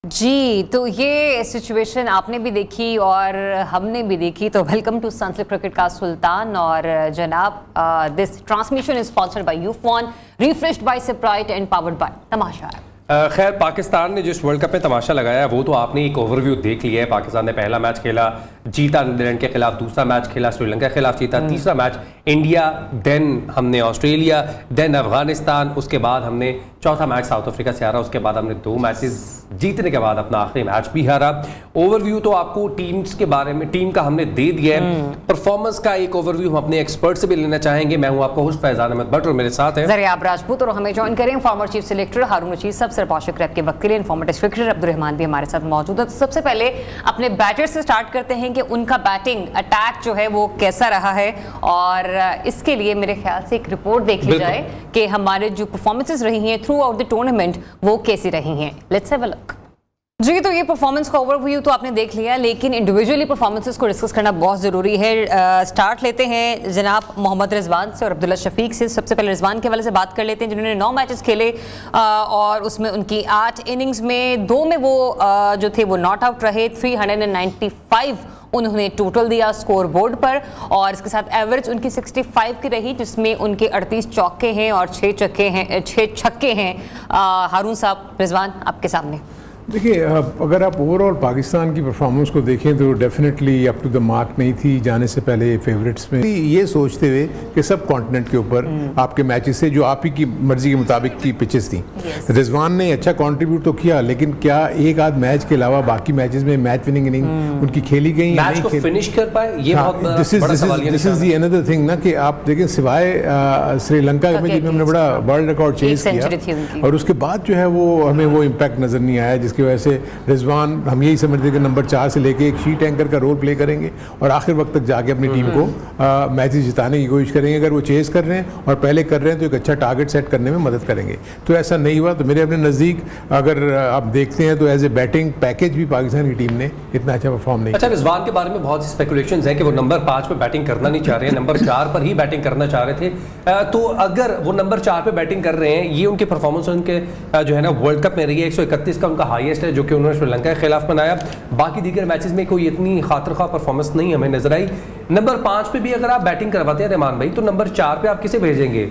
जी, तो ये सिचुएशन आपने भी देखी और हमने भी देखी। तो वेलकम टू सनस्लिप क्रिकेट का सुल्तान। और जनाब, this transmission is sponsored by Ufone, refreshed by Sprite and powered by Tamasha. खैर, पाकिस्तान ने जिस वर्ल्ड कप में तमाशा लगाया वो तो आपने एक ओवरव्यू देख लिया है। पाकिस्तान ने पहला मैच खेला, जीता नीदरलैंड के खिलाफ, दूसरा मैच खेला श्रीलंका के खिलाफ, जीता, तीसरा मैच इंडिया, देन हमने ऑस्ट्रेलिया, देन अफगानिस्तान, उसके बाद हमने चौथा मैच साउथ अफ्रीका से हारा, उसके बाद हमने 2 मैचेस जीतने के बाद अपना आखिरी मैच भी हारा। ओवरव्यू तो आपको टीम्स के बारे में, टीम का हमने दे दिया है। परफॉर्मेंस का एक ओवरव्यू हम अपने एक्सपर्ट से भी लेना चाहेंगे। मैं हूं आपका होस्ट फैजान अहमद भट्ट और मेरे साथ है ज़रियाब राजपूत, और हमें ज्वाइन करें फॉर्मर चीफ सिलेक्टर हारून रशीद साहब। सरपाश क्रैप के वक्त के लिए इन्फॉर्मेटिव फिक्र अब्दुर्रहमान भी हमारे साथ मौजूद है। तो सबसे पहले अपने बैटर से स्टार्ट करते हैं कि उनका बैटिंग अटैक जो है वो कैसा रहा है, और इसके लिए मेरे ख्याल से एक रिपोर्ट देख ली जाए कि हमारे जो परफॉर्मेंसेस रही हैं थ्रू आउट द टूर्नामेंट वो कैसी रही हैं। Let's have a look. जी, तो ये परफॉर्मेंस का ओवरव्यू तो आपने देख लिया, लेकिन इंडिविजुअली परफॉर्मेंसेस को डिस्कस करना बहुत ज़रूरी है। स्टार्ट लेते हैं जनाब मोहम्मद रिजवान से और अब्दुल्ला शफीक से। सबसे पहले रिजवान के हवाले से बात कर लेते हैं, जिन्होंने 9 मैचेस खेले और उसमें उनकी 8 इनिंग्स में 2 में वो जो थे वो नॉट आउट रहे। 395 उन्होंने टोटल दिया स्कोर बोर्ड पर, और इसके साथ एवरेज उनकी 65 की रही, जिसमें उनके 38 चौके हैं और 6 छक्के हैं। हारून साहब, रिजवान आपके सामने। देखिए, अगर आप ओवरऑल पाकिस्तान की परफॉर्मेंस को देखें तो definitely up to the mark नहीं थी जाने से पहले फेवरेट्स में। ये सोचते हुए कि सब कॉन्टिनेंट के ऊपर आपके मैचेस से जो आप ही की मर्जी के मुताबिक की पिचेस थी। रिजवान ने अच्छा कंट्रीब्यूट तो किया, लेकिन क्या एक आध मैच के अलावा बाकी मैचेस में मैच विनिंग इनिंग उनकी खेली गई, मैच को फिनिश कर पाए, ये बहुत बड़ा सवाल है। This is the another thing ना कि आप देखें, सिवाय श्रीलंका में जिसमें हमने बड़ा वर्ल्ड रिकॉर्ड चेज किया, और उसके बाद जो है वो हमें वो इम्पैक्ट नजर नहीं आया, जिसकी वजह से रिजवान हम यही समझते हैं कि नंबर 4 से लेके एक शीट एंकर का रोल प्ले करेंगे और आखिर वक्त तक जाके अपनी टीम को मैचेस जिताने की कोशिश करेंगे। अगर वो चेस कर रहे हैं और पहले कर रहे हैं तो एक अच्छा टारगेट सेट करने में मदद करेंगे। तो ऐसा नहीं हुआ। तो मेरे अपने नज़दीक अगर आप देखते हैं तो एज ए बैटिंग पैकेज भी पाकिस्तान की टीम ने इतना अच्छा परफॉर्म नहीं। अच्छा, रिजवान के बारे में बहुत सी स्पेकुलेशंस हैं कि वो नंबर 5 पे बैटिंग करना नहीं चाह रहे हैं, नंबर 4 पर ही बैटिंग करना चाह रहे थे। तो अगर वो नंबर 4 पे बैटिंग कर रहे हैं, ये उनके परफॉर्मेंस उनके जो है ना वर्ल्ड कप में रही है, 131 का उनका हाईएस्ट है, जो कि उन्होंने श्रीलंका के खिलाफ बनाया। बाकी दीगर मैचेस में कोई इतनी खातिर-ख्वाह परफॉर्मेंस नहीं हमें नजर आई। नंबर 5 पे भी अगर आप बैटिंग करवाते हैं रहमान भाई, तो नंबर 4 पे आप किसे भेजेंगे?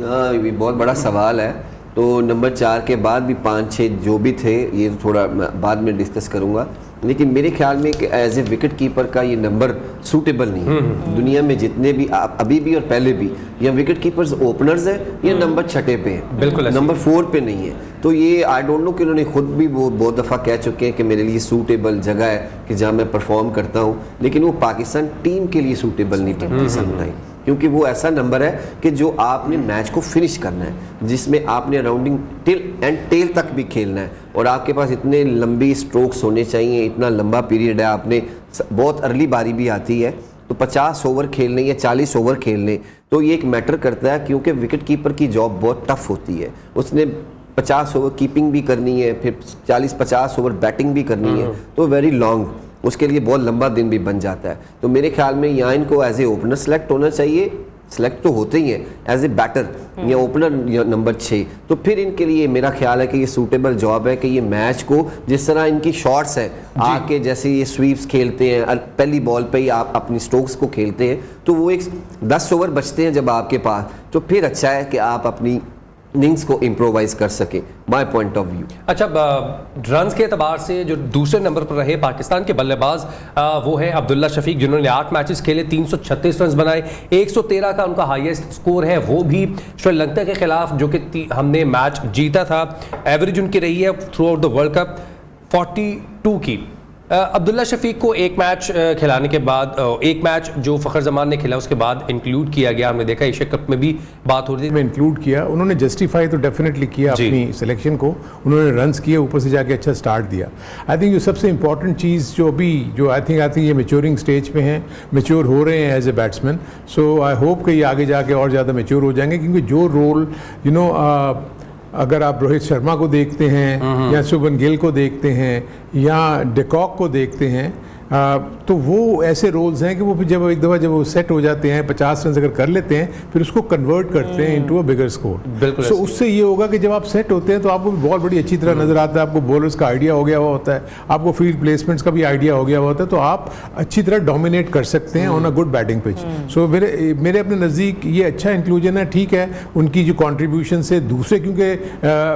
ये बहुत बड़ा सवाल है। तो नंबर 4 के बाद भी 5-6 जो भी थे, ये थोड़ा बाद में डिस्कस करूंगा, लेकिन मेरे ख्याल में कि एज ए विकेट कीपर का ये नंबर सूटेबल नहीं है। दुनिया में जितने भी आप अभी भी और पहले भी या विकेट कीपर्स ओपनर्स है, ये नंबर 6 पे है, बिल्कुल नंबर 4 पे नहीं है। तो ये आई डोंट नो कि उन्होंने खुद भी वो बहुत दफ़ा कह चुके हैं कि मेरे लिए सूटेबल जगह है कि जहाँ मैं परफॉर्म करता हूँ, लेकिन वो पाकिस्तान टीम के लिए सूटेबल नहीं समझाई, क्योंकि वो ऐसा नंबर है कि जो आपने मैच को फिनिश करना है, जिसमें आपने राउंडिंग टिल एंड टेल तक भी खेलना है, और आपके पास इतने लंबी स्ट्रोक्स होने चाहिए, इतना लंबा पीरियड है, आपने बहुत अर्ली बारी भी आती है, तो 50 ओवर खेलने या 40 ओवर खेलने, तो ये एक मैटर करता है, क्योंकि विकेट कीपर की जॉब बहुत टफ होती है। उसने 50 ओवर कीपिंग भी करनी है, फिर 40-50 ओवर बैटिंग भी करनी है, तो वेरी लॉन्ग, उसके लिए बहुत लंबा दिन भी बन जाता है। तो मेरे ख्याल में यहाँ इनको एज ए ओपनर सेलेक्ट होना चाहिए, सेलेक्ट तो होते ही हैं एज ए बैटर या ओपनर या नंबर 6। तो फिर इनके लिए मेरा ख्याल है कि ये सूटेबल जॉब है कि ये मैच को, जिस तरह इनकी शॉट्स हैं आके, जैसे ये स्वीप्स खेलते हैं, पहली बॉल पे ही आप अपनी स्ट्रोक्स को खेलते हैं, तो वो एक 10 ओवर बचते हैं जब आपके पास, तो फिर अच्छा है कि आप अपनी इनिंग्स को इम्प्रोवाइज कर सके, माय पॉइंट ऑफ व्यू। अच्छा, रन्स के एतबार से जो दूसरे नंबर पर रहे पाकिस्तान के बल्लेबाज, वो है अब्दुल्ला शफीक, जिन्होंने 8 मैचेस खेले, 336 रन बनाए, 113 का उनका हाईएस्ट स्कोर है, वो भी श्रीलंका के खिलाफ, जो कि हमने मैच जीता था। एवरेज उनकी रही है through out the world cup 42 की। अब्दुल्ला शफीक को एक मैच खिलाने के बाद, एक मैच जो फ़खर जमान ने खेला उसके बाद इंक्लूड किया गया, हमने देखा एशिया कप में भी बात हो रही थी, इंक्लूड किया, उन्होंने जस्टिफाई तो डेफिनेटली किया अपनी सिलेक्शन को, उन्होंने रन्स किए, ऊपर से जाके अच्छा स्टार्ट दिया। आई थिंक ये सबसे इंपॉर्टेंट चीज़ जो अभी जो आई थिंक ये मेच्योरिंग स्टेज पे हैं, मेच्योर हो रहे हैं as a batsman. So I hope कि ये आगे जाके और ज़्यादा मेच्योर हो जाएंगे, क्योंकि जो रोल अगर आप रोहित शर्मा को देखते हैं या शुभमन गिल को देखते हैं या डिकॉक को देखते हैं, तो वो ऐसे रोल्स हैं कि वो फिर जब एक दफ़ा जब वो सेट हो जाते हैं 50 रन अगर कर लेते हैं फिर उसको कन्वर्ट करते हैं इनटू अ बिगर स्कोर। बिल्कुल। सो उससे ये होगा कि जब आप सेट होते हैं तो आपको बॉल बड़ी अच्छी तरह नजर आता है, आपको बॉलर्स का आइडिया हो गया हुआ होता है, आपको फील्ड प्लेसमेंट्स का भी आइडिया हो गया हुआ होता है, तो आप अच्छी तरह डोमिनेट कर सकते हैं on a good batting pitch. So मेरे अपने नज़दीक ये अच्छा इंक्लूजन है। ठीक है, उनकी जो कॉन्ट्रीब्यूशन से दूसरे क्योंकि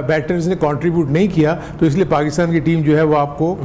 बैटर्स ने कॉन्ट्रीब्यूट नहीं किया तो इसलिए पाकिस्तान की टीम जो है वो आपको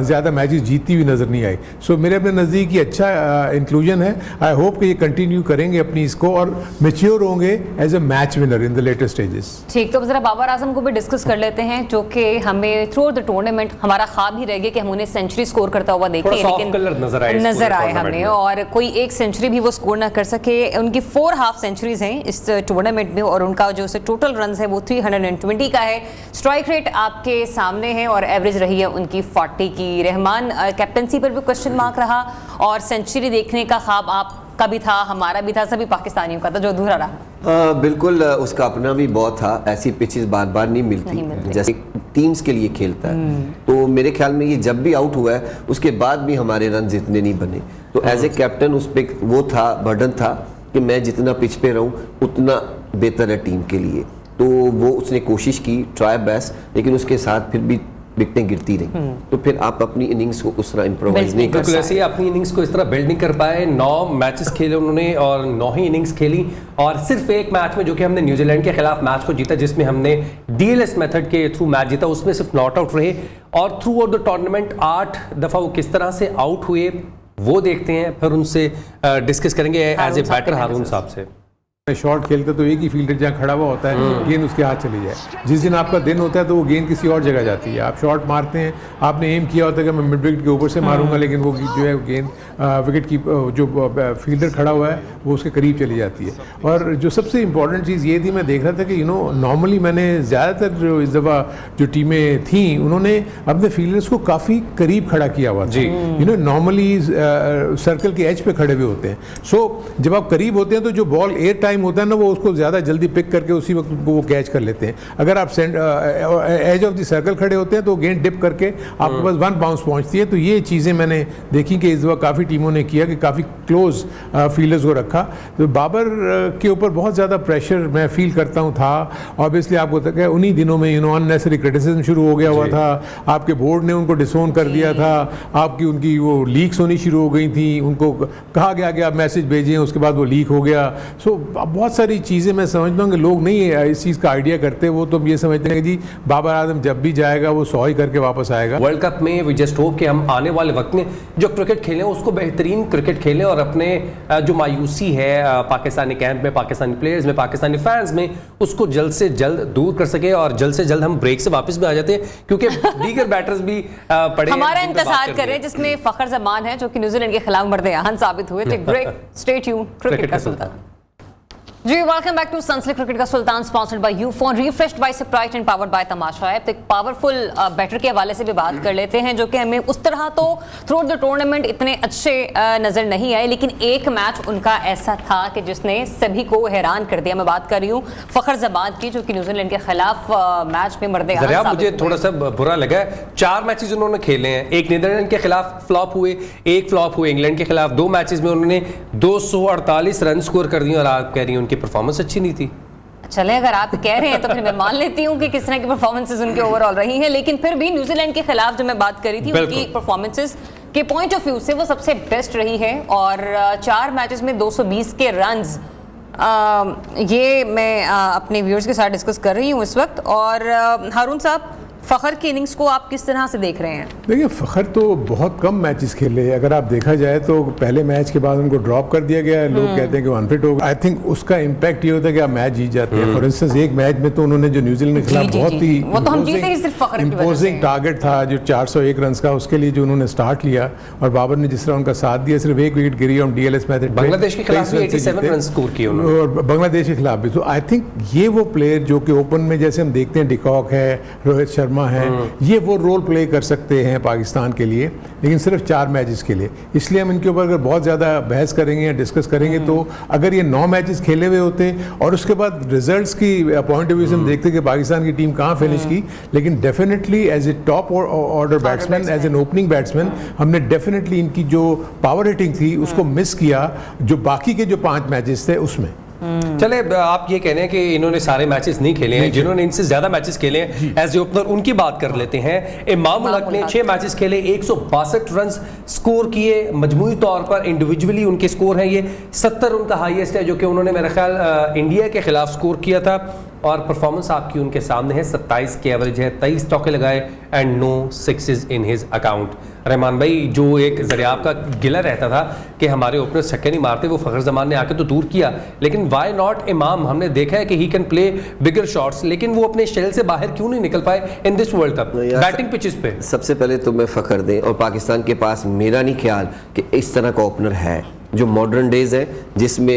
ज़्यादा मैचेस जीतती हुई नजर नहीं आई। सो मेरे अपने नज़दीक ये अच्छा इंक्लूजन है। आई होप कि ये कंटिन्यू करेंगे अपनी इसको और मेच्योर होंगे as a match winner in the later stages. ठीक, तो जरा बाबर आजम को भी डिस्कस कर लेते हैं, जो कि हमें थ्रू द टूर्नामेंट हमारा ख्वाब ही रह गया कि हम उन्हें सेंचुरी स्कोर करता हुआ देखें, लेकिन नजर आए हमें और कोई एक सेंचुरी भी वो स्कोर ना कर सके। उनकी 4 हाफ सेंचुरीज हैं इस टूर्नामेंट में और उनका जो टोटल रन है वो 320 का है। स्ट्राइक रेट आपके सामने है और एवरेज रही है उनकी 40 की। रहमान कैप्टनसी पर भी क्वेश्चन मार्क रहा और सेंचुरी देखने का ख्वाब आपका भी था, हमारा भी था, सभी पाकिस्तानियों का था, जो अधूरा रहा। बिल्कुल, उसका अपना भी बहुत था। ऐसी पिचेस बार बार नहीं मिलती जैसे टीम्स के लिए खेलता है। तो मेरे ख्याल में ये जब भी आउट हुआ है उसके बाद भी हमारे रन इतने नहीं बने। तो एज ए कैप्टन उस पर वो था, बर्डन था कि मैं जितना पिच पे रहूं उतना बेहतर है टीम के लिए। तो वो उसने कोशिश की, ट्राई बेस्ट, लेकिन उसके साथ फिर भी विकेटें गिरती रही। तो फिर आप अपनी इनिंग्स को उस तरह इम्प्रोवाइज नहीं कर सकते। ऐसे ही अपनी इनिंग्स को इस तरह बिल्ड नहीं कर पाए। 9 मैचेस खेले उन्होंने और 9 ही इनिंग्स खेली और सिर्फ एक मैच में जो कि हमने न्यूजीलैंड के खिलाफ मैच को जीता, जिसमें हमने डीएलएस मेथड के थ्रू मैच जीता, उसमें सिर्फ नॉट आउट रहे और थ्रू आउट द टूर्नामेंट 8 दफा वो किस तरह से आउट हुए वो देखते हैं, फिर उनसे डिस्कस करेंगे एज ए बैटर हारून साहब से। शॉट खेलते तो एक ही फील्डर जहाँ खड़ा हुआ होता है, गेंद उसके हाथ चली जाए। जिस दिन आपका दिन होता है तो वो गेंद किसी और जगह जाती है। आप शॉट मारते हैं, आपने एम किया होता है कि मैं मिड विकेट के ऊपर से मारूंगा, लेकिन वो जो है गेंद विकेट की जो फील्डर खड़ा हुआ है वो उसके करीब चली जाती है। और जो सबसे इंपॉर्टेंट चीज़ ये थी, मैं देख रहा था कि नॉर्मली मैंने ज़्यादातर इस दफ़ा जो टीमें थी उन्होंने अपने फील्डर्स को काफ़ी करीब खड़ा किया हुआ था। नॉर्मली सर्कल के एज पे खड़े हुए होते हैं। सो जब आप करीब होते हैं तो जो बॉल एयर टाइम होता है ना, वो उसको ज़्यादा जल्दी पिक करके उसी वक्त उनको वो कैच कर लेते हैं। अगर आप एज ऑफ द सर्कल खड़े होते हैं तो गेंद डिप करके आपके पास 1 बाउंस पहुंचती है। तो ये चीज़ें मैंने देखी कि इस वक्त काफ़ी टीमों ने किया कि काफ़ी क्लोज फील्डर्स को रखा। तो बाबर के ऊपर बहुत ज़्यादा प्रेशर मैं फील करता हूँ था। ऑब्वियसली आपको तक है उन्हीं दिनों में अननेसेसरी क्रिटिसिज्म शुरू हो गया हुआ था। आपके बोर्ड ने उनको डिसोन कर दिया था, आपकी उनकी वो लीक्स होनी शुरू हो गई थी, उनको कहा गया कि आप मैसेज भेजें, उसके बाद वो लीक हो गया। सो बहुत सारी चीज़ें मैं समझता हूँ कि लोग नहीं इस चीज़ का आइडिया करते। वो तो ये समझते हैं कि जी बाबर आजम जब भी जाएगा वो 100 ही करके वापस आएगा। वर्ल्ड कप में वी जस्ट होप कि हम आने वाले वक्त में जो क्रिकेट खेलें उसको बेहतरीन क्रिकेट खेलें और अपने जो मायूसी है पाकिस्तानी कैंप में, पाकिस्तानी प्लेयर्स में, पाकिस्तानी फैंस में, उसको जल्द से जल्द दूर कर सके और जल्द से जल्द हम ब्रेक से वापस भी आ जाते हैं, क्योंकि दीगर बैटर्स भी पड़े हमारा इंतजार कर रहे हैं, जिसमें फखर जमान है जो कि न्यूजीलैंड के खिलाफ मर्द-ए-आहन साबित हुए। Take break, stay tuned, cricket का सुल्तान। जी welcome back to Sunsilk cricket का सुल्तान, sponsored by Ufone, refreshed by Sprite and powered by Tamasha app. तो एक पावरफुल बैटर के हवाले से भी बात कर लेते हैं, जो कि हमें उस तरह तो थ्रू द टूर्नामेंट इतने अच्छे नजर नहीं आए, लेकिन एक मैच उनका ऐसा था कि जिसने सभी को हैरान कर दिया। मैं बात कर रही हूँ फखर जमान की, जो कि न्यूजीलैंड के खिलाफ मैच में मर्द-ए-आहन। मुझे थोड़ा सा बुरा लगा, 4 मैचेस उन्होंने खेले हैं, एक नीदरलैंड के खिलाफ फ्लॉप हुए, एक फ्लॉप हुए इंग्लैंड के खिलाफ। 2 मैचेस में उन्होंने 248 रन स्कोर कर दिए और आप कह रही हैं उनकी परफॉर्मेंस अच्छी नहीं थी। चले, अगर आप कह रहे हैं तो फिर मैं मान लेती हूँ कि किस तरह की परफॉर्मेंसेस उनके ओवरऑल रही हैं, लेकिन फिर भी न्यूजीलैंड के खिलाफ जो मैं बात करी थी उनकी परफॉर्मेंसेस के पॉइंट ऑफ व्यू से वो सबसे बेस्ट रही है। और 4 मैचेस में 220 के रन्स, ये मैं अपने व्यूअर्स के साथ डिस्कस कर रही हूँ इस वक्त। और हारून साहब, फ़खर की इनिंग्स को आप किस तरह से देख रहे हैं? देखिए, फ़खर तो बहुत कम मैचेस खेले। अगर आप देखा जाए तो पहले मैच के बाद उनको ड्रॉप कर दिया गया। लोग कहते हैं कि वो अनफिट हो गए। आई थिंक उसका इम्पैक्ट ये होता है कि आप मैच जीत जाते हैं। फॉर इंस्टेंस एक मैच में तो उन्होंने जो न्यूजीलैंड के खिलाफ बहुत ही इम्पोजिंग टारगेट था जो 401 रन का, उसके लिए जो उन्होंने स्टार्ट लिया और बाबर ने जिस तरह उनका साथ दिया, सिर्फ एक wicket Giri on DLS method. Bangladesh के खिलाफ 87 रन स्कोर किए उन्होंने, और बांग्लादेश के खिलाफ भी। तो आई थिंक ये वो प्लेयर जो कि ओपन में जैसे हम देखते हैं, डिकॉक है, रोहित शर्मा शर्मा है, ये वो रोल प्ले कर सकते हैं पाकिस्तान के लिए, लेकिन सिर्फ 4 मैचेस के लिए। इसलिए हम इनके ऊपर अगर बहुत ज़्यादा बहस करेंगे या डिस्कस करेंगे तो अगर ये 9 मैचेस खेले हुए होते और उसके बाद रिजल्ट्स की पॉइंट ऑफ व्यू से हम देखते कि पाकिस्तान की टीम कहाँ फिनिश की, लेकिन definitely as a top order batsman, as an opening batsman, हमने डेफिनेटली इनकी जो पावर हिटिंग थी उसको मिस किया जो बाकी के जो 5 मैचेस थे उसमें। चले, आप ये कह रहे हैं कि इन्होंने सारे मैचेस नहीं खेले हैं, जिन्होंने इनसे ज्यादा मैचेस खेले हैं एज ए ओपनर उनकी बात कर लेते हैं। इमाम उल हक ने 6 मैचेस खेले, 162 रन स्कोर किए। मजमूई तौर पर इंडिविजुअली उनके स्कोर हैं ये 70 उनका हाईएस्ट है, जो कि उन्होंने मेरा ख्याल इंडिया के खिलाफ स्कोर किया था। और परफॉर्मेंस आपकी उनके सामने है, 27 की एवरेज है, 23 चौके लगाए and no sixes in his account. Rahman भाई, जो एक जरिए आपका गिला रहता था कि हमारे ओपनर छक्के नहीं मारते, वो फखर जमान ने आके तो दूर किया, लेकिन वाई नॉट इमाम? हमने देखा है कि he can play bigger shots, लेकिन वो अपने शेल से बाहर क्यों नहीं निकल पाए in this world cup batting pitches पे? सबसे पहले तो मैं फखर दें, और पाकिस्तान के पास मेरा नहीं ख्याल कि इस तरह का ओपनर है जो मॉडर्न डेज है, जिसने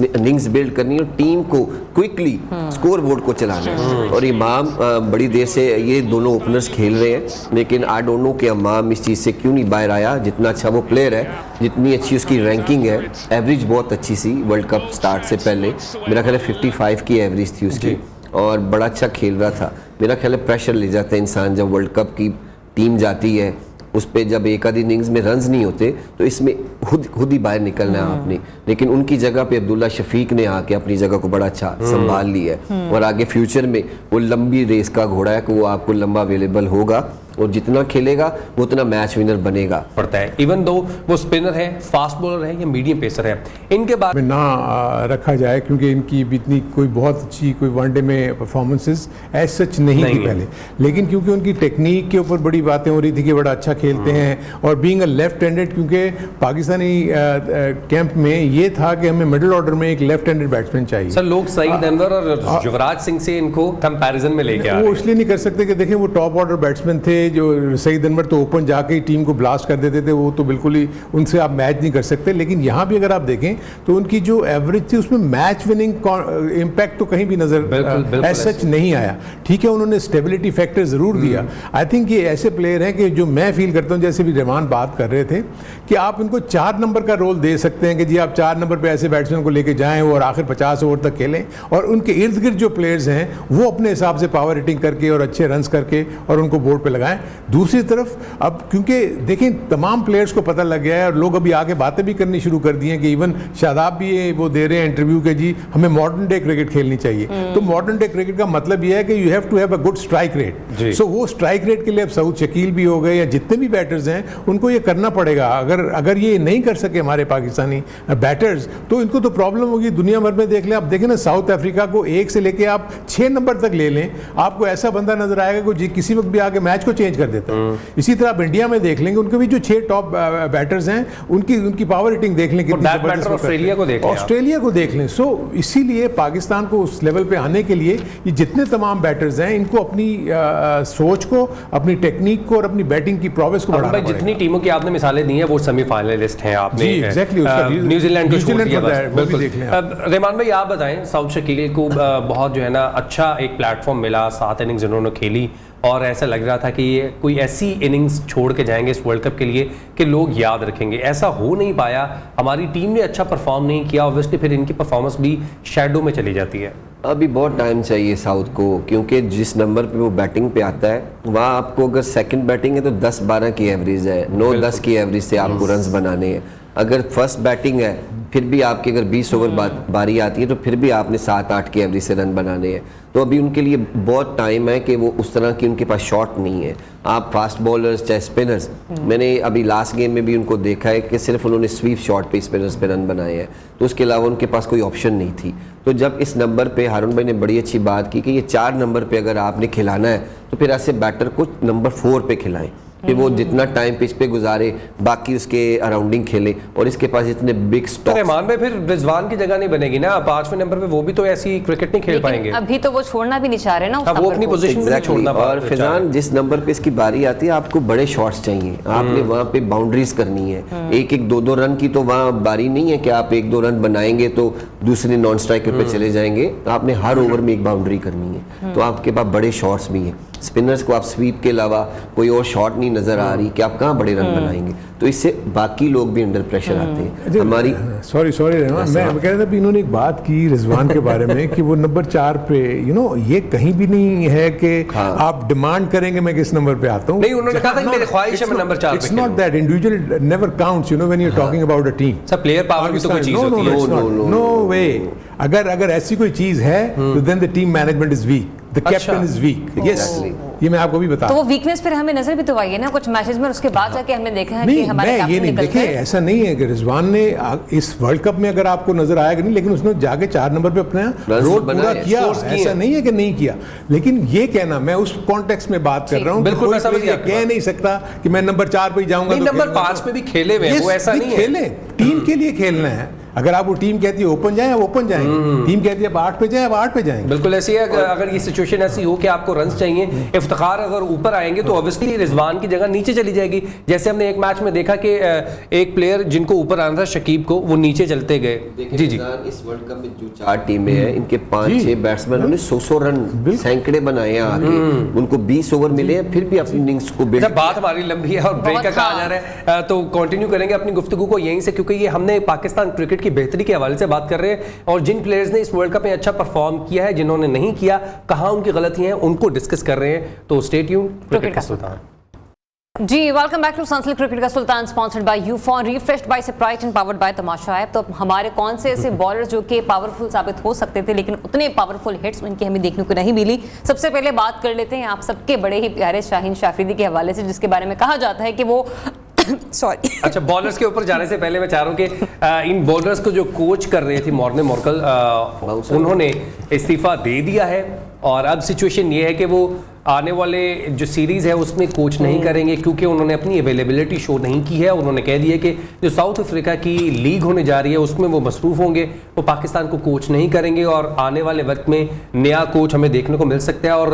इनिंग्स बिल्ड करनी है और टीम को क्विकली स्कोर बोर्ड को चलाना है। और इमाम बड़ी देर से ये दोनों ओपनर्स खेल रहे हैं, लेकिन आई डोंट नो कि इमाम इस चीज़ से क्यों नहीं बाहर आया। जितना अच्छा वो प्लेयर है, जितनी अच्छी उसकी रैंकिंग है, एवरेज बहुत अच्छी सी वर्ल्ड कप स्टार्ट से पहले, मेरा ख्याल है 55 की एवरेज थी उसकी, और बड़ा अच्छा खेल रहा था। मेरा ख्याल है प्रेशर ले जाता है इंसान जब वर्ल्ड कप की टीम जाती है, उस पर जब एक आधी इनिंग्स में रन्स नहीं होते तो इसमें खुद ही बाहर निकलना है आपने। लेकिन उनकी जगह पे अब्दुल्ला शफीक ने आके अपनी जगह को बड़ा अच्छा संभाल लिया है, और आगे फ्यूचर में वो लंबी रेस का घोड़ा है कि वो आपको लंबा अवेलेबल होगा, और जितना खेलेगा वो उतना मैच विनर बनेगा पड़ता है। इवन दो वो स्पिनर है, फास्ट बॉलर है या मीडियम पेसर है, इनके बारे में ना रखा जाए, क्योंकि इनकी इतनी कोई बहुत अच्छी कोई वनडे में परफॉर्मेंसेस एज सच नहीं थी पहले, लेकिन क्योंकि उनकी टेक्निक के ऊपर बड़ी बातें हो रही थी कि बड़ा अच्छा खेलते हैं, और बीइंग अ लेफ्ट हैंडेड, क्योंकि पाकिस्तानी कैंप में ये था कि हमें मिडिल ऑर्डर में एक लेफ्ट हैंडेड बैट्समैन चाहिए। सर, लोग सईद अनवर और युवराज सिंह से इनको कंपैरिजन में लेके आ रहे हैं। वो इसलिए नहीं कर सकते कि देखें वो टॉप ऑर्डर बैट्समैन थे, जो सईद अनवर तो ओपन जाके ही टीम को ब्लास्ट कर देते थे, वो तो बिल्कुल ही उनसे आप मैच नहीं कर सकते। लेकिन यहाँ भी अगर आप देखें तो उनकी जो एवरेज थी उसमें मैच विनिंग इम्पैक्ट तो कहीं भी नजर एज सच नहीं आया। ठीक है, उन्होंने स्टेबिलिटी फैक्टर जरूर दिया। आई थिंक ये ऐसे प्लेयर हैं कि जो मैं फील करता हूँ, जैसे भी रहमान बात कर रहे थे कि आप इनको 4 नंबर का रोल दे सकते हैं कि जी आप 4 नंबर पे ऐसे बैट्समैन को लेके जाएं और आखिर 50 ओवर तक खेलें, और उनके इर्द गिर्द जो प्लेयर्स हैं वो अपने हिसाब से पावर हिटिंग करके और अच्छे रन्स करके और उनको बोर्ड पे लगाएं। दूसरी तरफ अब क्योंकि देखें तमाम प्लेयर्स को पता लग गया है और लोग अभी आगे बातें भी करनी शुरू कर दी हैं कि इवन शादाब भी ये वो दे रहे हैं इंटरव्यू के जी हमें मॉडर्न डे क्रिकेट खेलनी चाहिए। तो मॉडर्न डे क्रिकेट का मतलब ये है कि you have to have a good strike rate. So वो स्ट्राइक रेट के लिए अब सऊद शकील भी हो गए या जितने भी बैटर्स हैं उनको ये करना पड़ेगा। अगर ये नहीं कर सके हमारे पाकिस्तानी बैटर्स तो इनको तो प्रॉब्लम होगी। दुनिया भर में देख लें, आप देखें ना साउथ अफ्रीका को 1 से लेके आप 6 नंबर तक ले लें, आपको ऐसा बंदा नजर आएगा कि किसी वक्त भी आके मैच को चेंज कर देता है। इसी तरह आप इंडिया में देख लेंगे, उनके भी जो 6 टॉप बैटर्स हैं उनकी पावर हिटिंग देख लें कितनी जबरदस्त। ऑस्ट्रेलिया को देख लें। सो इसीलिए पाकिस्तान को उस लेवल पे आने के लिए ये जितने तमाम बैटर्स हैं इनको अपनी सोच को, अपनी टेक्निक को और अपनी बैटिंग की प्रोग्रेस को बढ़ाना पड़ेगा। जितनी टीमों की आपने मिसालें दी हैं वो सेमीफाइनलिस्ट हैं। आपने न्यूजीलैंड को छोड़ दिया। रहमान भाई आप बताएं, साउथ शकील को बहुत जो है ना अच्छा एक प्लेटफॉर्म मिला, 7 इनिंग्स उन्होंने खेली और ऐसा लग रहा था कि ये कोई ऐसी इनिंग्स छोड़ के जाएंगे इस वर्ल्ड कप के लिए कि लोग याद रखेंगे। ऐसा हो नहीं पाया, हमारी टीम ने अच्छा परफॉर्म नहीं किया, ऑब्वियसली फिर इनकी परफॉर्मेंस भी शैडो में चली जाती है। अभी बहुत टाइम चाहिए साउथ को, क्योंकि जिस नंबर पे वो बैटिंग पे आता है वहाँ आपको अगर सेकंड बैटिंग है तो 10-12 की एवरेज है, 9-10 की एवरेज से आपको रन्स बनाने हैं। अगर फर्स्ट बैटिंग है फिर भी आपकी अगर 20 ओवर बारी आती है तो फिर भी आपने 7-8 की एवरेज से रन बनाने हैं। तो अभी उनके लिए बहुत टाइम है कि वो उस तरह की उनके पास शॉट नहीं है। आप फास्ट बॉलर्स चाहे स्पिनर्स, मैंने अभी लास्ट गेम में भी उनको देखा है कि सिर्फ उन्होंने स्वीप शॉट पे स्पिनर्स पे रन बनाए हैं, तो उसके अलावा उनके पास कोई ऑप्शन नहीं थी। तो जब इस नंबर पे हारून भाई ने बड़ी अच्छी बात की कि ये 4 नंबर पे अगर आपने खिलाना है तो फिर ऐसे बैटर को नंबर 4 पे खिलाएं कि वो जितना टाइम पिच पे गुजारे बाकी उसके अराउंडिंग खेले, और इसके पास इतने बिग स्टॉक्स। रहमान भाई फिर रिजवान की जगह नहीं बनेगी ना 5वें नंबर पे, वो भी तो ऐसी क्रिकेट नहीं खेल पाएंगे। अभी तो वो छोड़ना भी नहीं चाह रहे ना, वो अपनी पोजीशन में छोड़ना। और फिजान जिस नंबर पे इसकी बारी आती है आपको बड़े शॉट्स चाहिए, आपने वहाँ पे बाउंड्रीज करनी है। 1-2 रन की तो वहाँ बारी नहीं है कि आप 1-2 रन बनाएंगे तो दूसरे नॉन स्ट्राइकर पे चले जाएंगे। आपने हर ओवर में एक बाउंड्री करनी है, तो आपके पास बड़े शॉट्स भी हैं। स्पिनर्स को आप स्वीप के अलावा कोई और शॉट नहीं नजर आ रही कि आप कहाँ बड़े रन बनाएंगे, तो इससे बाकी लोग भी अंडर प्रेशर आते हैं। हमारी सॉरी रहमान, मैं कह रहा था इन्होंने एक बात की रिजवान के बारे में कि वो नंबर 4 पे ये कहीं भी नहीं है कि आप डिमांड करेंगे मैं किस नंबर पे आता हूँ। नहीं, उन्होंने कहा था कि मेरी ख्वाहिश है मैं नंबर 4 पे it's not that individual never counts when you are talking about a team. सब प्लेयर पावर भी तो कोई चीज होती है। नो वे, अगर ऐसी कोई चीज है तो then the team management is weak, the captain is weak. Yes, ये मैं आपको भी बता। तो वो वीकनेस फिर हमें नजर भी तो आई है ना कुछ मैचेस में, उसके बाद जाके हमने देखा है कि हमारे ये नहीं देखे, ऐसा नहीं है कि रिजवान ने इस वर्ल्ड कप में अगर आपको नजर आएगा नहीं, लेकिन उसने जाके 4 नंबर पे अपना रोड पूरा किया, ऐसा नहीं है कि नहीं किया। लेकिन ये कहना, मैं उस कॉन्टेक्स्ट में बात कर रहा हूँ, बिल्कुल कह नहीं सकता कि मैं नंबर 4 पे जाऊंगा। नंबर 5 पे भी खेले हुए, वो ऐसा नहीं है। खेले, टीम के लिए खेलना है। अगर आप वो टीम कहती है ओपन जाए, आप ओपन जाएंगे। टीम कहती है आप 8 पे जाए, आप 8 पे जाएंगे। बिल्कुल ऐसी है। अगर ये सिचुएशन ऐसी हो कि आपको रन्स चाहिए, इफ्तिखार अगर ऊपर आएंगे तो ऑब्वियसली रिजवान की जगह नीचे चली जाएगी। जैसे हमने एक मैच में देखा कि एक प्लेयर जिनको ऊपर आना था, शकीब को, वो नीचे चलते गए। जी इस वर्ल्ड कप में जो 4 टीमें हैं, इनके 5-6 बैट्समैन ने 100 रन सैकड़े बनाए हैं आगे, उनको 20 ओवर मिले हैं, फिर भी अपनी इनिंग्स को बात हमारी लंबी है और ब्रेक का कहा जा रहा है, तो कंटिन्यू करेंगे अपनी गुफ्तगू को यहीं से, क्योंकि ये हमने पाकिस्तान क्रिकेट की बेहतरी के हवाले से बात कर रहे हैं और जिन प्लेयर्स ने इस वर्ल्ड कप में अच्छा परफॉर्म किया है, जिन्होंने नहीं किया, कहां उनकी गलतियां हैं, उनको डिस्कस कर रहे हैं। तो स्टे ट्यून्ड, क्रिकेट का सुल्तान। जी, welcome back to Sunsilk cricket का सुल्तान, sponsored by Ufone, refreshed by Sprite and powered by Tamasha app. तो हमारे कौन से ऐसे बॉलर जो कि पावरफुल साबित हो सकते थे, लेकिन उतने पावरफुल हिट्स उनकी हमें देखने को नहीं मिली। सबसे पहले बात कर लेते हैं आप सबके बड़े ही प्यारे शाहीन अफरीदी के हवाले से, जिसके बारे में कहा जाता है कि वो सॉरी अच्छा, बॉलर्स के ऊपर जाने से पहले मैं चाह रहा हूँ कि इन बॉलर्स को जो कोच कर रहे थे मॉर्ने मॉर्कल, उन्होंने इस्तीफा दे दिया है और अब सिचुएशन ये है कि वो आने वाले जो सीरीज़ है उसमें कोच नहीं करेंगे, क्योंकि उन्होंने अपनी अवेलेबिलिटी शो नहीं की है। उन्होंने कह दिया कि जो साउथ अफ्रीका की लीग होने जा रही है उसमें वो मसरूफ़ होंगे, वो पाकिस्तान को कोच नहीं करेंगे और आने वाले वक्त में नया कोच हमें देखने को मिल सकता है। और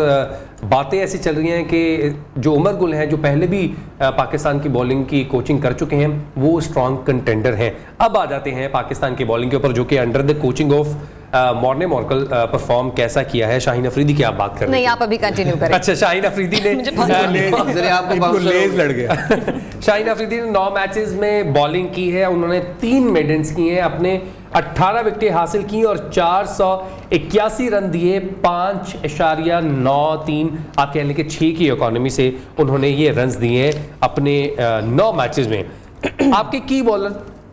बातें ऐसी चल रही हैं कि जो उमर गुल हैं, जो पहले भी पाकिस्तान की बॉलिंग की कोचिंग कर चुके हैं, वो स्ट्रॉन्ग कंटेंडर हैं। अब आ जाते हैं पाकिस्तान की बॉलिंग के ऊपर, जो कि under the coaching of Morne Morkel perform कैसा किया है। शाहीन अफरीदी की आप बात कर रहे हैं। नहीं, आप अभी कंटिन्यू करें। अच्छा, शाहीन अफरीदी ने शाहीन अफरीदी ने 9 मैचेस में बॉलिंग की है। उन्होंने 3 मेडन्स किए हैं, अपने 18 विकेटें हासिल की और 481 रन दिए। 5.93 आप कह लें कि 6 की इकोनॉमी से उन्होंने ये रन्स दिए अपने 9 मैचेस में। आपके की बॉलर,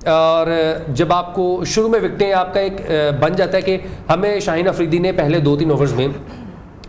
और जब आपको शुरू में विकेटें, आपका एक बन जाता है कि हमें शाहीन अफरीदी ने पहले 2-3 ओवर्स में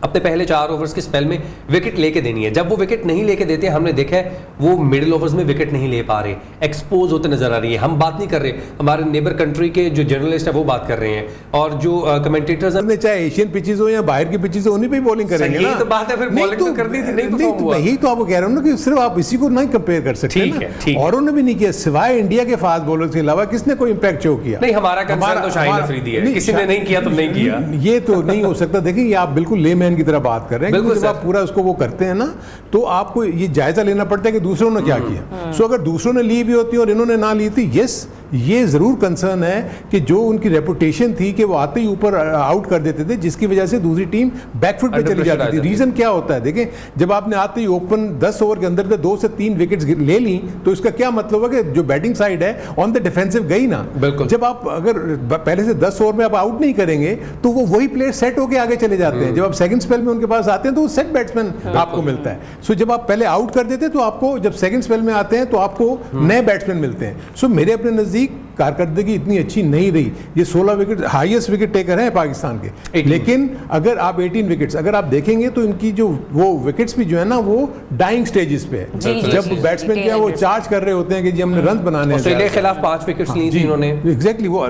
अपने पहले 4 ओवर्स के स्पेल में विकेट लेके देनी है। जब वो विकेट नहीं लेके देते, हमने देखा है वो मिडिल ओवर्स में विकेट नहीं ले पा रहे, एक्सपोज होते नजर आ रही है। हम बात नहीं कर रहे, हमारे नेबर कंट्री के जो जर्नलिस्ट है वो बात कर रहे हैं, और जो कमेंटेटर्स हैं, चाहे एशियन पिचेस हो या बाहर की पिचेस हो, उन्हीं पे बॉलिंग करेंगे ना। तो बात है, फिर बॉलिंग तो करनी थी, नहीं परफॉर्म हुआ। यही तो आपको कह रहा हूं ना कि सिर्फ आप इसी को नहीं कंपेयर कर सकते ना, औरों ने भी नहीं किया। सिवाय इंडिया के फास्ट बॉलर्स के अलावा किसने कोई इंपैक्ट शो किया? नहीं, हमारा कंसर्न तो शाहीन अफरीदी है, किसी ने नहीं किया तो नहीं किया। ये तो नहीं हो सकता। देखिए, आप बिल्कुल लेमैन की तरह बात कर रहे हैं। जब आप पूरा उसको वो करते हैं ना, तो आपको ये जायजा लेना पड़ता है कि दूसरों ने क्या किया। सो अगर दूसरों ने ली भी होती और इन्होंने ना ली थी, यस, ये जरूर कंसर्न है कि जो उनकी रेपुटेशन थी कि वो आते ही ऊपर आउट कर देते थे, जिसकी वजह से दूसरी टीम बैकफुट पे चली जाती थी। रीजन क्या होता है? देखें, जब आपने आते ही ओपन 10 ओवर के अंदर 2 से 3 विकेट्स ले ली, तो इसका क्या मतलब है कि जो बैटिंग साइड है ऑन द डिफेंसिव गई ना। जब आप अगर पहले से 10 ओवर में आप आउट नहीं करेंगे, तो वो वही प्लेयर सेट होकर आगे चले जाते हैं। जब आप सेकंड स्पेल में उनके पास आते हैं, तो वो सेट बैट्समैन आपको मिलता है। सो जब आप पहले आउट कर देते हैं, तो आपको जब सेकंड स्पेल में आते हैं, तो आपको नए बैट्समैन मिलते हैं। सो मेरे अपने नजदीक कारकर्दगी इतनी अच्छी नहीं रही। ये 16 विकेट हाईएस्ट विकेट टेकर हैं पाकिस्तान के, लेकिन अगर आप 18 विकेट्स अगर आप देखेंगे, तो इनकी जो वो विकेट्स भी जो है ना, वो डाइंग स्टेजेस पे है। जब बैट्समैन क्या वो चार्ज कर रहे होते हैं कि जी हमने रन बनाने हैं, ऑस्ट्रेलिया के खिलाफ 5 विकेट्स ली थी इन्होंने। एग्जैक्टली, वो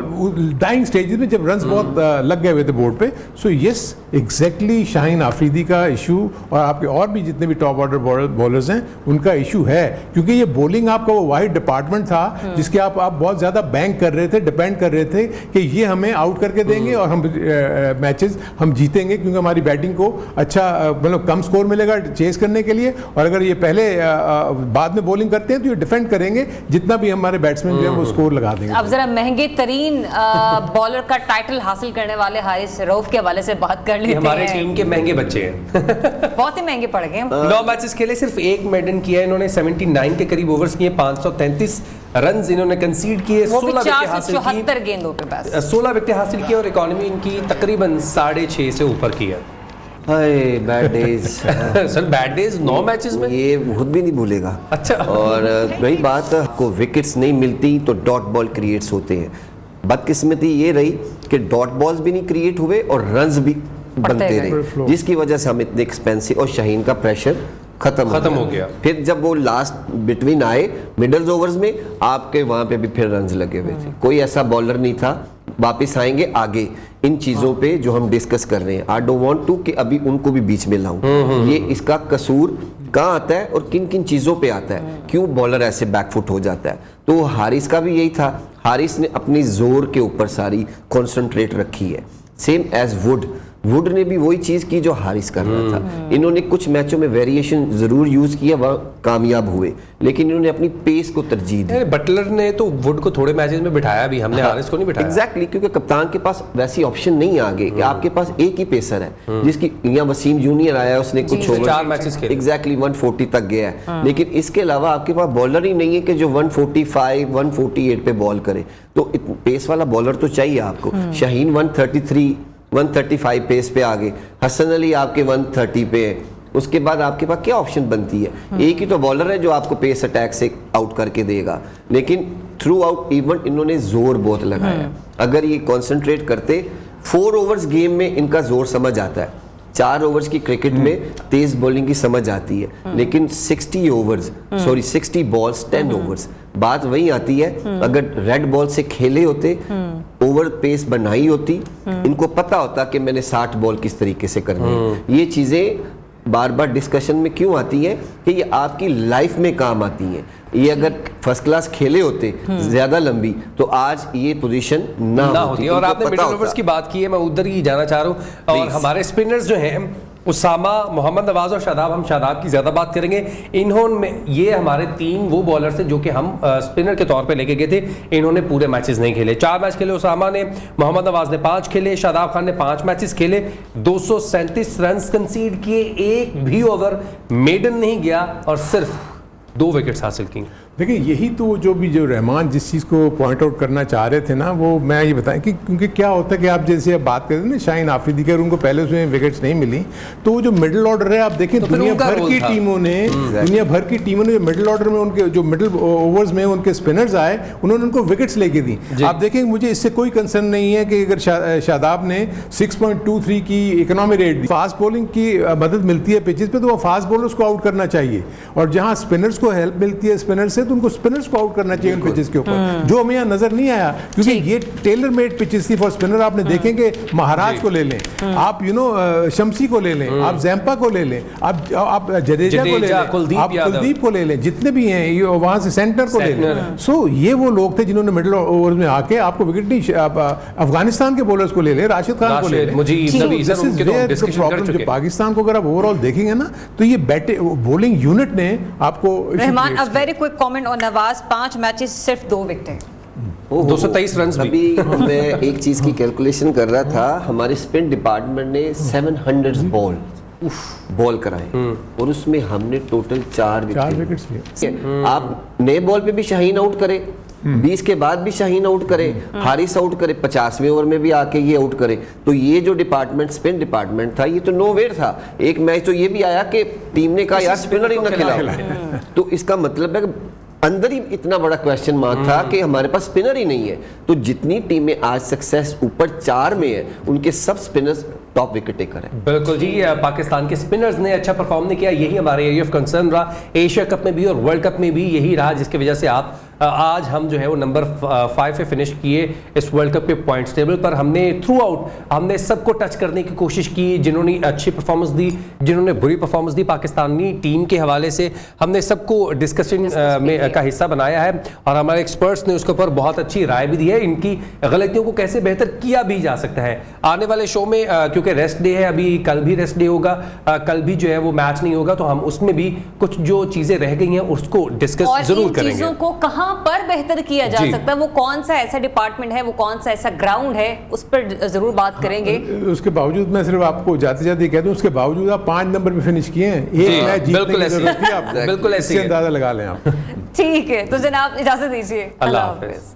डाइंग स्टेजेस में जब रन्स बहुत लग गए हुए थे बोर्ड पे। So yes, exactly Shaheen Afridi का इशू और आपके और भी जितने भी टॉप ऑर्डर बॉलर्स हैं, उनका इशू है, क्योंकि ये बॉलिंग आपका वो वाहिद डिपार्टमेंट था जिसके आप बहुत ज्यादा बैंक कर रहे थे, डिपेंड कर रहे थे कि ये हमें आउट करके देंगे और हम मैचेस हम जीतेंगे, क्योंकि हमारी बैटिंग को अच्छा मतलब कम स्कोर मिलेगा चेस करने के लिए, और अगर ये पहले बाद में बॉलिंग करते हैं तो ये डिफेंड करेंगे, जितना भी हमारे बैट्समैन जो है वो स्कोर लगा देंगे। अब जरा महंगे तरीन बॉलर का टाइटल हासिल करने वाले हारिस रऊफ के हवाले से बात कर लेते हैं। हमारे टीम के महंगे बच्चे हैं। बहुत ही महंगे पड़ गए। 9 मैचेस खेले, सिर्फ एक मेडन किया है इन्होंने, 79 के करीब ओवर्स किए, 533 रन इन्होंने कंसीड किए, 16 विकेट हासिल की, गेंदों पे बस 16 विकेट हासिल किए, और इकोनॉमी इनकी तकरीबन 6.5 से ऊपर की है। Hi bad days sir bad days 9 matches में ये खुद भी नहीं भूलेगा। अच्छा। और रही बात को विकेट्स नहीं मिलती तो डॉट बॉल क्रिएट्स होते हैं। बदकिस्मती ये रही कि डॉट बॉल्स भी नहीं क्रिएट हुए और रन्स भी बनते रहे, जिसकी वजह से हम इतने एक्सपेंसिव, और शाहीन का प्रेशर खत्म हो गया। फिर जब वो लास्ट बिटवीन आए मिडल ओवर्स में, आपके वहां पे भी फिर रन्स लगे हुए थे, कोई ऐसा बॉलर नहीं था। वापस आएंगे आगे इन चीजों पे जो हम डिस्कस कर रहे हैं। आई डोंट वांट टू कि अभी उनको भी बीच में लाऊं। ये इसका कसूर कहाँ आता है और किन किन चीजों पे आता है, क्यों बॉलर ऐसे बैकफुट हो जाता है। तो हारिस का भी यही था, हारिस ने अपनी जोर के ऊपर सारी कॉन्सेंट्रेट रखी है, सेम एज वुड ने भी वही चीज की जो हारिस कर रहा था। इन्होंने कुछ मैचों में वेरिएशन जरूर यूज किया, वह कामयाब हुए, लेकिन इन्होंने अपनी पेस को तरजीह दी। बटलर ने तो वुड को थोड़े मैचेस में बिठाया भी, हमने हारिस को नहीं बिठाया। एग्जैक्टली, क्योंकि कप्तान के पास वैसी ऑप्शन नहीं है आगे कि आपके पास एक ही पेसर है, जिसकी यहाँ वसीम जूनियर आया, उसने कुछ 4 मैचेस खेले, एग्जैक्टली 140 तक गया है। लेकिन इसके अलावा आपके पास बॉलर ही नहीं है कि जो 145 148 पे बॉल करे, तो पेस वाला बॉलर तो चाहिए आपको। शाहीन 135 पेस पे आ गए, हसन अली आपके 130 पे है, उसके बाद आपके पास क्या ऑप्शन बनती है? एक ही तो बॉलर है जो आपको पेस अटैक से आउट करके देगा, लेकिन थ्रू आउट इवेंट इन्होंने जोर बहुत लगाया। अगर ये कंसंट्रेट करते, 4 ओवर्स गेम में इनका जोर समझ आता है, 4 ओवर्स की क्रिकेट में तेज बॉलिंग की समझ आती है, लेकिन 60 बॉल्स 10 ओवर्स, बात वही आती है। अगर रेड बॉल से खेले होते, ओवर पेस बनाई होती, इनको पता होता कि मैंने 60 बॉल किस तरीके से करनी है। ये चीजें बार बार डिस्कशन में क्यों आती है कि ये आपकी लाइफ में काम आती हैं। ये अगर फर्स्ट क्लास खेले होते ज्यादा लंबी, तो आज ये पोजीशन ना होती। और आपने मिडिल ओवर्स की बात की है, मैं उधर ही जाना चाह रहा हूँ। और हमारे स्पिनर्स जो हैं, उसामा, मोहम्मद नवाज और शादाब, हम शादाब की ज्यादा बात करेंगे। इन्होंने, ये हमारे 3 वो बॉलर्स हैं जो कि हम स्पिनर के तौर पे लेके गए थे, इन्होंने पूरे मैचेस नहीं खेले। 4 मैच खेले उसामा ने, मोहम्मद नवाज ने 5 खेले, शादाब खान ने 5 मैचेस खेले, 237 रन कंसीड किए, एक भी ओवर मेडन नहीं गया और सिर्फ 2 विकेट्स हासिल की। देखिए यही तो जो रहमान जिस चीज़ को पॉइंट आउट करना चाह रहे थे ना, वो मैं ये बताएं कि क्योंकि क्या होता है कि आप जैसे अब बात करते हैं ना शाहीन आफरीदी के, उनको पहले उसमें विकेट्स नहीं मिली, तो वो जो मिडिल ऑर्डर है, आप देखें तो दुनिया भर की टीमों ने जो मिडिल ऑर्डर में उनके जो मिडिल ओवर्स में उनके स्पिनर्स आए, उन्होंने उनको विकेट्स लेके दी। आप देखें, मुझे इससे कोई कंसर्न नहीं है कि अगर शादाब ने 6.23 की इकोनॉमी रेट दी, फास्ट बॉलिंग की मदद मिलती है पिचेस पे, तो वो फास्ट बॉलर्स को आउट करना चाहिए, और जहाँ स्पिनर्स को हेल्प मिलती है स्पिनर से, तो उनको स्पिनर्स को आउट करना चाहिए उन पिचेस के ऊपर, जो हमें यहाँ नजर नहीं आया, क्योंकि ये टेलर मेड पिचेस थी फॉर स्पिनर। आपने देखेंगे महाराज को ले लें, आप शमसी को ले लें, आप जैम्पा को ले लें, आप जडेजा को ले लें, आप कुलदीप को ले लें, जितने भी हैं वहां से सेंटर को ले लें। सो ये वो लोग थे जिन्होंने मिडिल ओवर में आके आपको विकेट नहीं, अफगानिस्तान के बॉलर्स को ले लें, राशिद खान को ले लें। पाकिस्तान को अगर आप ओवरऑल देखेंगे ना, तो ये बॉलिंग यूनिट ने आपको। Rahman, a very quick comment on Nawaz, 5 matches सिर्फ 2 विकेट, 223 रन। अभी मैं एक चीज की कैलकुलेशन कर रहा था, हमारे स्पिन डिपार्टमेंट ने 700 बॉल कराए और उसमें हमने टोटल 4 विकेट्स लिए। आप नए बॉल पे भी शाहीन आउट करे, 20 के बाद भी शाहीन आउट करे, हारिस आउट करे, 50वें ओवर में भी आके ये आउट करे, तो ये जो डिपार्टमेंट स्पिन डिपार्टमेंट था, ये तो नोवेयर था। एक मैच तो ये भी आया कि टीम ने कहा यार स्पिनर ही ना खिलाओ, तो इसका मतलब है अंदर ही इतना बड़ा क्वेश्चन मार्क था कि हमारे पास स्पिनर ही नहीं है। तो जितनी टीमें आज सक्सेस ऊपर 4 में है, उनके सब स्पिनर्स टॉप विकेट टेकर है। बिल्कुल जी, पाकिस्तान के स्पिनर्स ने अच्छा परफॉर्म नहीं किया, यही हमारे एरिया ऑफ कंसर्न रहा। एशिया कप में भी और वर्ल्ड कप में भी यही रहा, जिसकी वजह से आप आज हम जो है वो नंबर 5 पे फिनिश किए इस वर्ल्ड कप के पॉइंट्स टेबल पर। हमने थ्रू आउट हमने सबको टच करने की कोशिश की, जिन्होंने अच्छी परफॉर्मेंस दी, जिन्होंने बुरी परफॉर्मेंस दी पाकिस्तानी टीम के हवाले से, हमने सबको डिस्कशन में का हिस्सा बनाया है और हमारे एक्सपर्ट्स ने उसके ऊपर बहुत अच्छी राय भी दी है। इनकी गलतियों को कैसे बेहतर किया भी जा सकता है। आने वाले शो में क्योंकि रेस्ट डे है, अभी कल भी रेस्ट डे होगा, कल भी जो है वो मैच नहीं होगा, तो हम उसमें भी कुछ जो चीजें रह गई हैं उसको डिस्कस जरूर करेंगे। चीजों को कहां पर बेहतर किया जा सकता है, वो कौन सा ऐसा डिपार्टमेंट है, वो कौन सा ऐसा ग्राउंड है, उस पर जरूर बात करेंगे। उसके बावजूद मैं सिर्फ आपको जाते जाते कह दूं, उसके बावजूद आप 5 नंबर पे फिनिश किए हैं, एक मैच जीतने की जरूरत थी, आप बिल्कुल ऐसे अंदाजा लगा लें आप। ठीक है, तो जनाब इजाजत दीजिए, अल्लाह हाफिज।